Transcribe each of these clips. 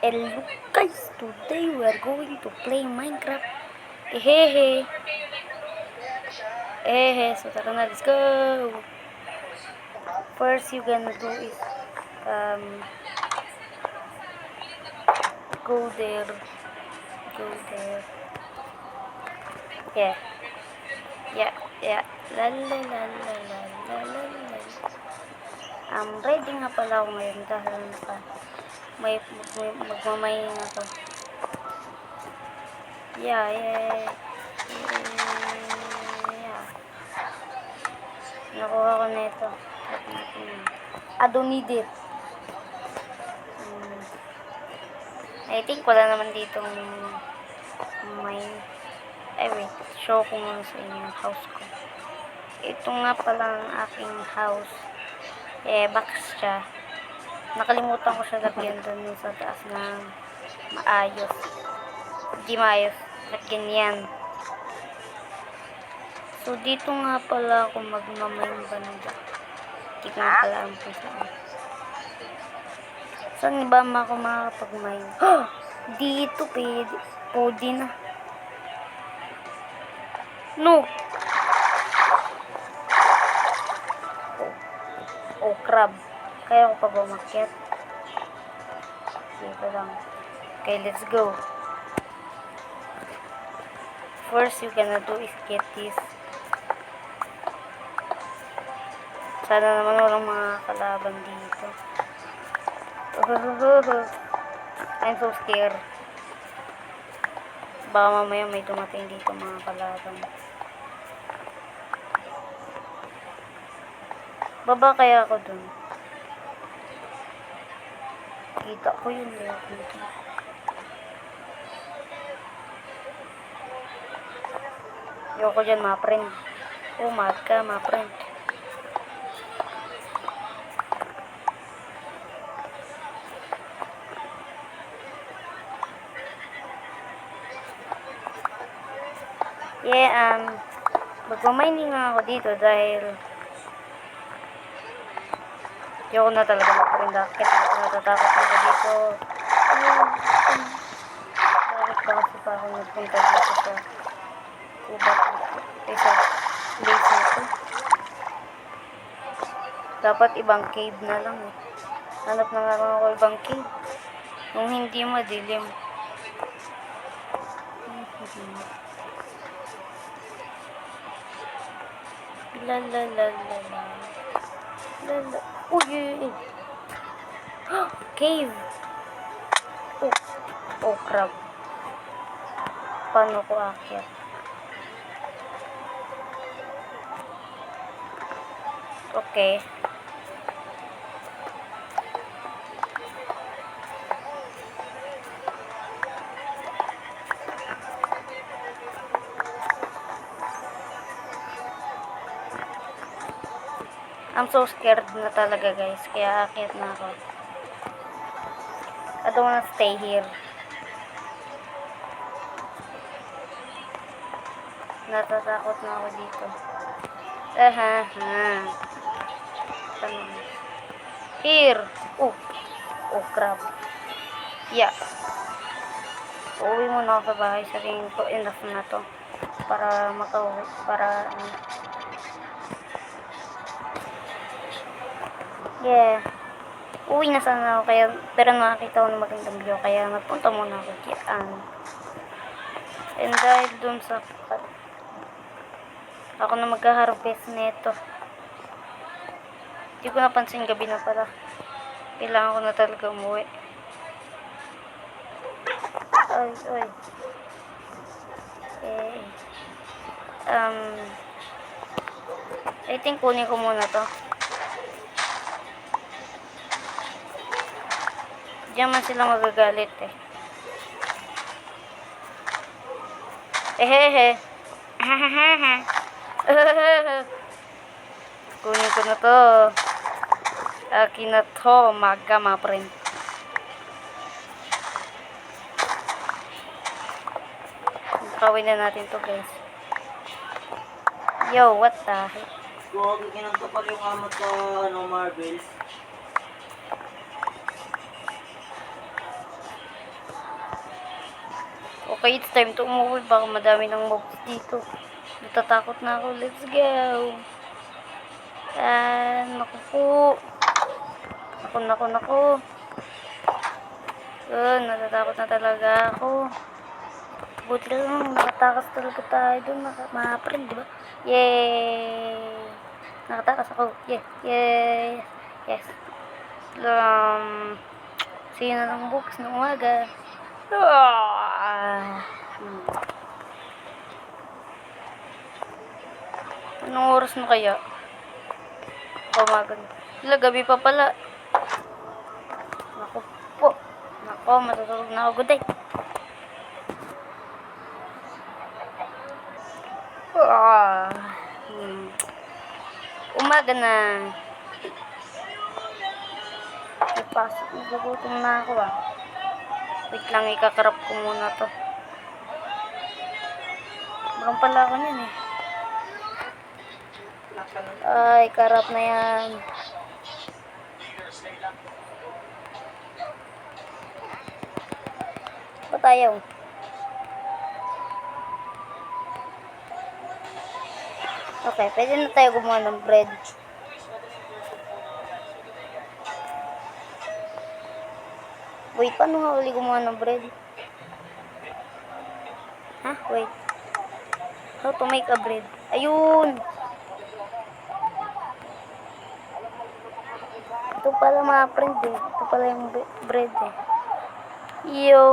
Hello guys, today we are going to play Minecraft. Hehe. So tara na, let's go. First you gonna do is go there. Yeah. La la la la la la la la. Ready nga pala ako ngayon dahil magmamayin ako. Yeah. Nakuha ko na ito. I don't need it. I think wala naman ditong mine. Wait. Show ko muna sa inyo yung house ko. Ito nga pala ang aking house. Box siya. Nakalimutan ko siya lagyan doon sa taas na maayos. Hindi maayos. Lagyan yan. So, dito nga pala ako magmamayin banda. Hindi ko nga pala ang saan. Saan ba ako makakapag-mine? Dito, pwede. Pwede na. No! Oh, crab. Kaya ko pa ba umakyat? Dito lang. Okay, let's go. First, you gonna do is get this. Sana naman walang mga kalaban dito. I'm so scared. Baka mamaya may dumating dito mga kalaban. Baba kaya ako dun. Kita ko yun. Ayoko dyan ma-print. Mad ka ma-print. Magmamining nga ako dito dahil ayoko na talaga mag-print. Natatakot na ako dito. Bakit ba kasi pa ako nagpunta dito sa kubat sa place nito? Dapat ibang cave na lang eh. Hanap na nga lang ako ibang cave. Nung hindi madilim. La. Uy. Cave. Oh, crap. Paano ko akyat? Okay. I'm so scared na talaga guys, kaya akyat na ako. I don't wanna stay here. Natatakot na ako dito. Here. Oh crap. Yeah. Uuwi muna ako sa bahay. Sabihin ko enough na to. Para makauwi. Uwi na sana ako pero nakakita ko ng magandang view kaya nagpunta muna ako diyan. And dahil dun sa ako na mag-harvest nito. Hindi ko napansin gabi na pala. Kailangan ko na talaga umuwi. Oy. I think kunin ko muna to. Diyan man sila magagalit eh. Kunin ko na to. Akin na to. Ma-print. Kawin na natin to guys. Yo, what the heck? Huwag ginagkapal yung amat sa marbles. Okay, it's time to umuwi. Baka madami ng mobs dito. Natatakot na ako. Let's go. Naku po. Naku. Natatakot na talaga ako. Buti lang, nakatakas talaga tayo doon. Mga friend, diba? Yay! Nakatakas ako. Yay! Yes. See you na ng bukas ng umaga. Anong oras na kaya? Umaga na. Wala, gabi pa pala. Naku po. Naku, matutulog na ako. Good day. Umaga na. Ipasok. Nagugutom na ako Wait lang, ikakarap ko muna to. Meron pala ako niyan Ay, karap na yan. Pa tayo. Okay, pwede na tayo gumawa ng bread. Wait, paano nga uli gumawa ng bread? Wait. How to make a bread? Ayun! Ito pala mga friend Ito pala yung bread Yo!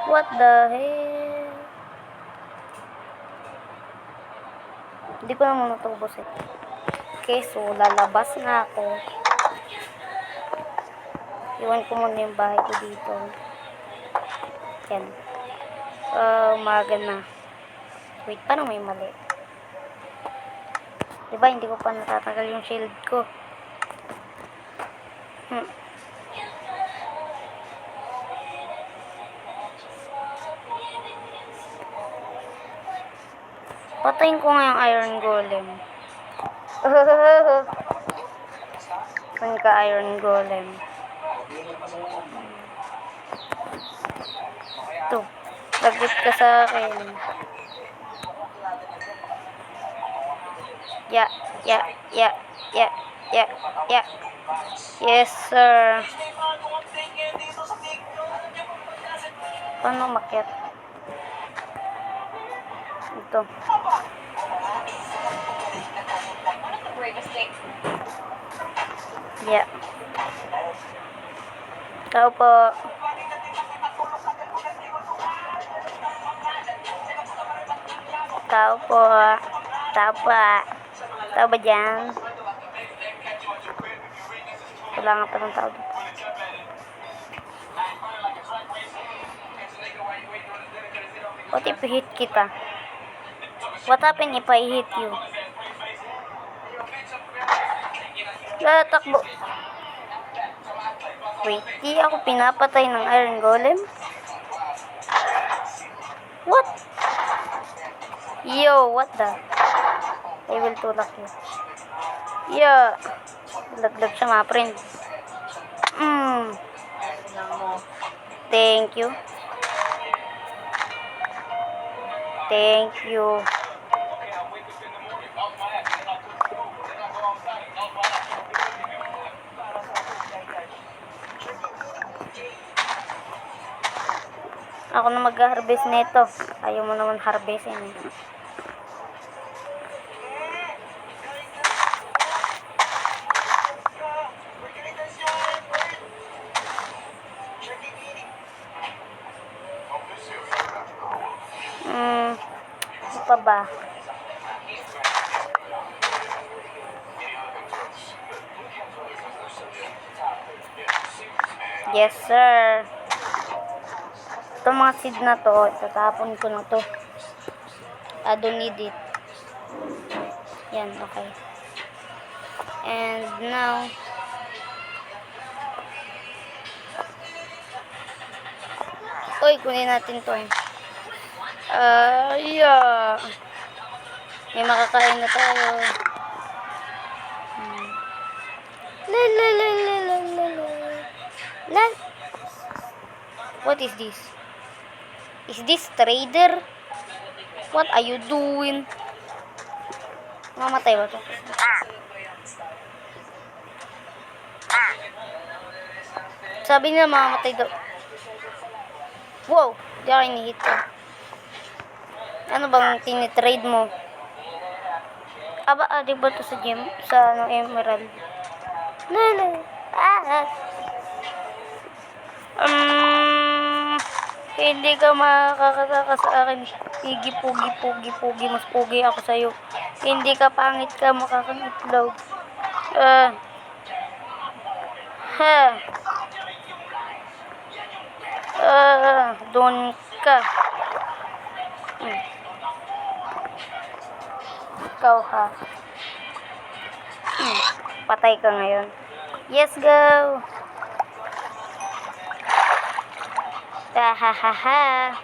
What the hell? Hindi ko na muna ito ubusin. Okay, so lalabas na ako. Iwan ko muna yung bahay ko dito. Yan. Umaga na. Wait, paano may mali? Diba, hindi ko pa natatagal yung shield ko. Patayin ko nga yung iron golem. Saan ka iron golem? Ito. Lagot ka sa akin. Yeah. Yes, sir. Paano makyat? Ito. Yeah. Tao po. Tao ba dyan? Wala nga pa ng tao dito. What if hit kita? What happen if I hit you? Takbo. Wait, di ako pinapatay ng iron golem? What? Yo, what the? I will tulak you. Yeah. Laglag siya mga friend. Thank you. Ako na mag-harvest nito. Ayaw mo naman harvestin Ano pa ba? Yes, sir. Itong mga seed na to, itatapon ko na to. I don't need it. Yan, okay. And now, kunin natin to. Yeah. May makakain na tayo. What is this? Is this trader? What are you doing? Mamatay ba to? Sabi nila mamamatay daw. Wow! Di ako inihit ko. Ano bang tinitrade mo? Aba, di ba to sa gem? Sa ano, emerald? Lala. Hindi ka makakataka sa akin. Pigi, pugi, pugi, pugi. Mas pugi ako sa'yo. Hindi ka pangit ka, makakang-itlog. Doon ka. Ikaw ha. Patay ka ngayon. Yes, go! Ha.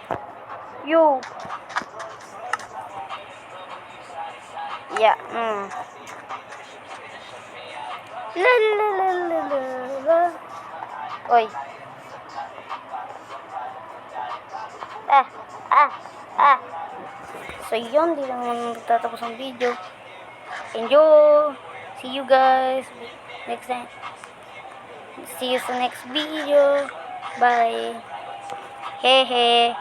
You. Yeah. La. Oy. So yun, di lang naman magtatapos ang video. Enjoy! See you guys next time. See you sa next video. Bye. Hehe.